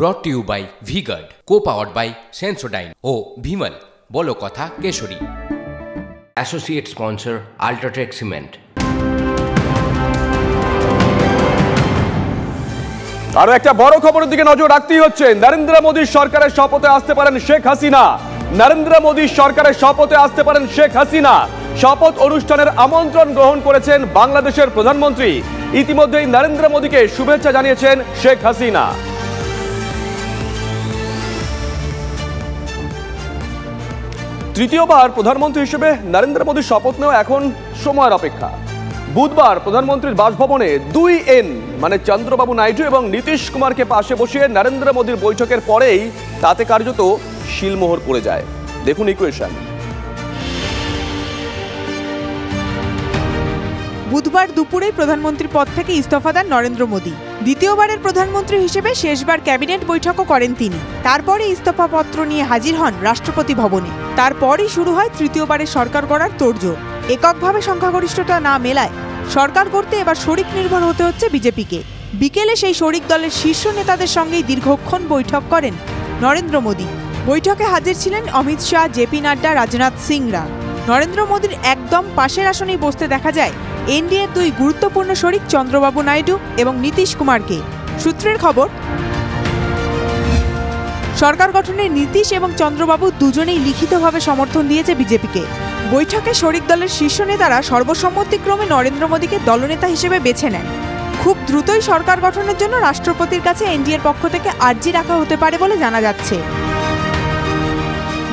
ব্রট to you by V-Guard, co-powered by Sensodyne ও ভিমল বলো কথা কেশরী। Associate sponsor UltraTech cement. আরো একটা বড় খবরের দিকে নজর রাখতেই হচ্ছে। নরেন্দ্র মোদীর সরকারের শপথে আসতে পারেন শেখ হাসিনা। নরেন্দ্র মোদীর সরকারের শপথে আসতে পারেন শেখ হাসিনা। শপথ অনুষ্ঠানের আমন্ত্রণ গ্রহণ করেছেন বাংলাদেশের প্রধানমন্ত্রী। ইতিমধ্যেই নরেন্দ্র মোদীকে শুভেচ্ছা জানিয়েছেন শেখ হাসিনা। তৃতীয়বার প্রধানমন্ত্রী হিসেবে নরেন্দ্র মোদীর শপথ নেওয়া এখন সময়ের অপেক্ষা। বুধবার প্রধানমন্ত্রীর বাসভবনে 2N মানে চন্দ্রবাবু নাইডু এবং নীতিশ কুমারকে পাশে বসিয়ে নরেন্দ্র মোদীর বৈঠকের পরেই তাতে কার্যত শিলমোহর পড়ে যায়। দেখুন ইকুয়েশন। বুধবার দুপুরে প্রধানমন্ত্রীর পদ থেকে ইস্তফা দেন নরেন্দ্র মোদী। দ্বিতীয়বারের প্রধানমন্ত্রী হিসেবে শেষবার ক্যাবিনেট বৈঠকও করেন তিনি। তারপরে ইস্তফাপত্র নিয়ে হাজির হন রাষ্ট্রপতি ভবনে। তারপরই শুরু হয় তৃতীয়বারের সরকার গড়ার তোড়জোড়। এককভাবে সংখ্যাগরিষ্ঠতা না মেলায় সরকার গড়তে এবার শরিক নির্ভর হতে হচ্ছে বিজেপিকে। বিকেলে সেই শরিক দলের শীর্ষ নেতাদের সঙ্গেই দীর্ঘক্ষণ বৈঠক করেন নরেন্দ্র মোদী। বৈঠকে হাজির ছিলেন অমিত শাহ, জেপি নাড্ডা, রাজনাথ সিংরা। নরেন্দ্র মোদীর একদম পাশের আসনেই বসতে দেখা যায় এনডিএর দুই গুরুত্বপূর্ণ শরিক চন্দ্রবাবু নাইডু এবং নীতিশ কুমারকে। সূত্রের খবর, সরকার গঠনে নীতিশ এবং চন্দ্রবাবু দুজনেই লিখিতভাবে সমর্থন দিয়েছে বিজেপিকে। বৈঠকে শরিক দলের শীর্ষ নেতারা সর্বসম্মতিক্রমে নরেন্দ্র মোদীকে দলনেতা হিসেবে বেছে নেন। খুব দ্রুতই সরকার গঠনের জন্য রাষ্ট্রপতির কাছে এনডিএর পক্ষ থেকে আর্জি রাখা হতে পারে বলে জানা যাচ্ছে।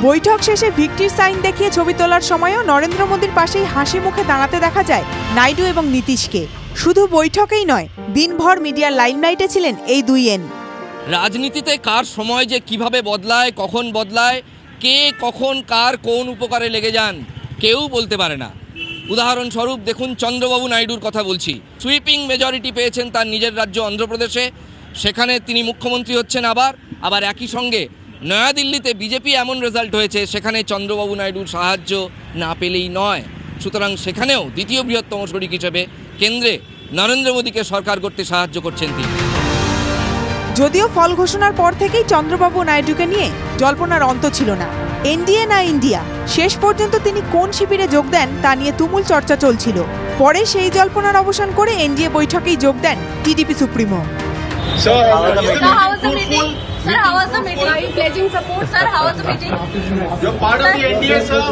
বৈঠক শেষে ভিক্টির সাইন দেখিয়ে ছবি তোলার সময়ও নরেন্দ্র মোদীর পাশেই হাসি মুখে দাঁড়াতে দেখা যায় নাইডু এবং নীতিশকে। শুধু বৈঠকেই নয়, দিনভর মিডিয়ার লাইমলাইটে ছিলেন এই 2N। রাজনীতিতে কার সময় যে কিভাবে বদলায়, কখন বদলায়, কে কখন কার কোন উপকারে লেগে যান কেউ বলতে পারে না। উদাহরণস্বরূপ দেখুন, চন্দ্রবাবু নাইডুর কথা বলছি। সুইপিং মেজরিটি পেয়েছেন তার নিজের রাজ্য অন্ধ্রপ্রদেশে, সেখানে তিনি মুখ্যমন্ত্রী হচ্ছেন। আবার একই সঙ্গে নয়াদিল্লিতে বিজেপি এমন রেজাল্ট হয়েছে, সেখানে চন্দ্রবাবু নাইডুর সাহায্য না পেলেই নয়। সুতরাং সেখানেও দ্বিতীয় বৃহত্তম শরিক হিসেবে কেন্দ্রে নরেন্দ্র মোদীকে সরকার করতে সাহায্য করছেন তিনি। যদিও ফল ঘোষণার পর থেকেই চন্দ্রবাবু নাইডুকে নিয়ে জল্পনার অন্ত ছিল না। এনডিএ না ইন্ডিয়া, শেষ পর্যন্ত তিনি কোন শিবিরে যোগ দেন তা নিয়ে তুমুল চর্চা চলছিল। পরে সেই জল্পনার অবসান করে এনডিএ বৈঠকেই যোগ দেন TDP supremo. Sir, how was the meeting? Sir, how was the meeting? Are you pledging support? Sir, how was the meeting? You're part of the NDA, sir.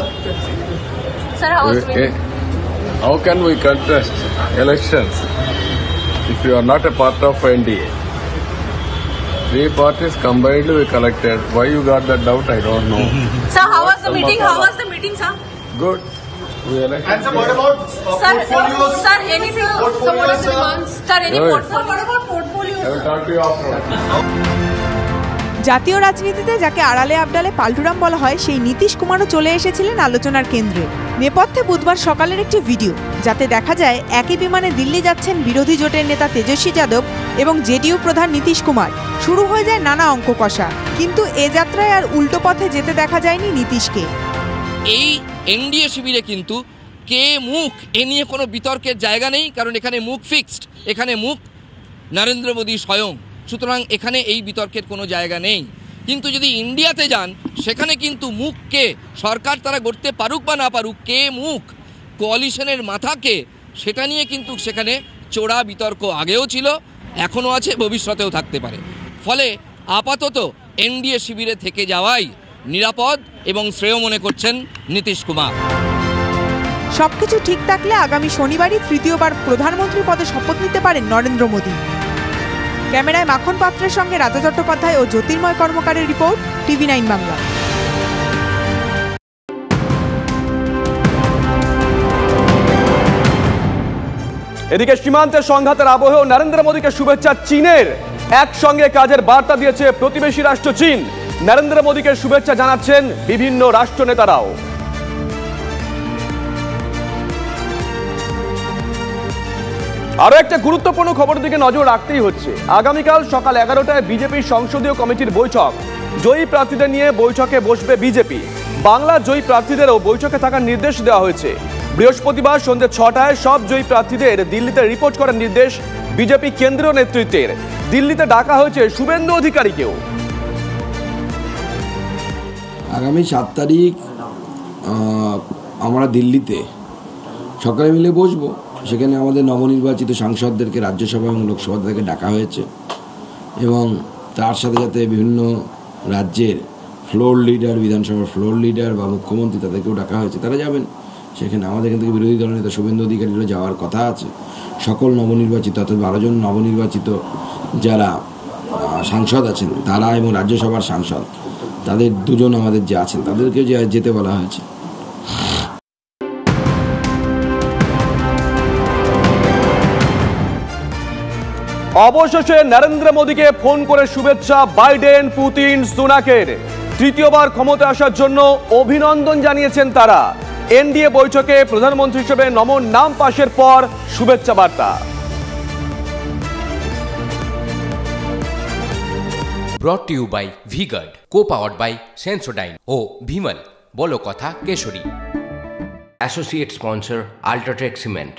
Sir, how was the meeting? How can we contest elections if you are not a part of NDA? Three parties combined we collected. Why you got that doubt? I don't know. Sir, how was the meeting? How was the meeting, sir? Good. We elected. And sir, what about portfolios? Sir, anything? So what are the demands? Sir, any Good. portfolio? What about portfolios? I will talk to you afterwards. জাতীয় রাজনীতিতে যাকে আড়ালে আবডালে পাল্টুরাম বলা হয়, সেই নীতিশ কুমারও চলে এসেছিলেন আলোচনার কেন্দ্রে। নেপথ্যে বুধবার সকালের একটি ভিডিও, যাতে দেখা যায় একই বিমানে দিল্লি যাচ্ছেন বিরোধী জোটের নেতা তেজস্বী যাদব এবং জেডিইউ প্রধান নীতিশ কুমার। শুরু হয়ে যায় নানা অঙ্ক কষা, কিন্তু এ যাত্রায় আর উল্টো পথে যেতে দেখা যায়নি নীতিশকে। এই এনডিএ শিবিরে কিন্তু কে মুখ এ নিয়ে কোনো বিতর্কের জায়গা নেই, কারণ এখানে মুখ ফিক্সড, এখানে মুখ নরেন্দ্র মোদী স্বয়ং। সুতরাং এখানে এই বিতর্কের কোনো জায়গা নেই। কিন্তু যদি ইন্ডিয়াতে যান, সেখানে কিন্তু মুখকে সরকার তারা গড়তে পারুক বা না পারুক, কে মুখ কোয়ালিশনের মাথাকে, সেটা নিয়ে কিন্তু সেখানে চোরা বিতর্ক আগেও ছিল, এখনও আছে, ভবিষ্যতেও থাকতে পারে। ফলে আপাতত এনডিএ শিবিরে থেকে যাওয়াই নিরাপদ এবং শ্রেয় মনে করছেন নীতিশ কুমার। সবকিছু ঠিক থাকলে আগামী শনিবারই তৃতীয়বার প্রধানমন্ত্রী পদে শপথ নিতে পারেন নরেন্দ্র মোদী। ক্যামেরায় মাখন পাত্রের সঙ্গে রাজা চট্টোপাধ্যায় ও জ্যোতির্ময় কর্মকারের রিপোর্ট, TV9 বাংলা। এদিকে সীমান্তের সংঘাতের আবহেও নরেন্দ্র মোদীকে শুভেচ্ছা চীনের। একসঙ্গে কাজের বার্তা দিয়েছে প্রতিবেশী রাষ্ট্র চীন। নরেন্দ্র মোদীকে শুভেচ্ছা জানাচ্ছেন বিভিন্ন রাষ্ট্র নেতারাও। আরো একটা গুরুত্বপূর্ণ খবর দিকে নজর রাখতেই হচ্ছে। আগামীকাল সকাল 11টায় বিজেপির সংসদীয় কমিটির বৈঠক। জয়ী প্রার্থীদের নিয়ে বৈঠকে বসবে বিজেপি। বাংলা জয়ী প্রার্থীদেরও বৈঠকে থাকার নির্দেশ দেওয়া হয়েছে। বৃহস্পতিবার সন্ধ্যে 6টায় সব জয়ী প্রার্থীদের দিল্লিতে রিপোর্ট করার নির্দেশ বিজেপি কেন্দ্রীয় নেতৃত্বের। দিল্লিতে ডাকা হয়েছে শুভেন্দু অধিকারীকেও। আগামী 7 তারিখ আমরা দিল্লিতে সকালে মিলে বসবো। সেখানে আমাদের নবনির্বাচিত সাংসদদেরকে রাজ্যসভা এবং লোকসভা থেকে ডাকা হয়েছে এবং তার সাথে সাথে বিভিন্ন রাজ্যের ফ্লোর লিডার, বিধানসভার ফ্লোর লিডার বা মুখ্যমন্ত্রী তাদেরকেও ডাকা হয়েছে, তারা যাবেন। সেখানে আমাদের এখান থেকে বিরোধী দলের নেতা শুভেন্দু অধিকারীরও যাওয়ার কথা আছে। সকল নবনির্বাচিত অর্থাৎ 12 জন নবনির্বাচিত যারা সাংসদ আছেন তারা এবং রাজ্যসভার সাংসদ তাদের 2 জন আমাদের যে আছেন তাদেরকে যেতে বলা হয়েছে। অবশেষে নরেন্দ্র মোদীকে ফোন করে শুভেচ্ছা বাইডেন, পুতিন, সুনাকের। তৃতীয়বার ক্ষমতায় আসার জন্য অভিনন্দন জানিয়েছেন তারা। এনডিএ বৈঠকে প্রধানমন্ত্রী হিসেবে নমন নাম পাশের পর শুভেচ্ছা বার্তা। Brought to you by V-Guard, co-powered by Sensodyne ও ভিমল, বলো কথা কেশরী। Associate sponsor UltraTech cement.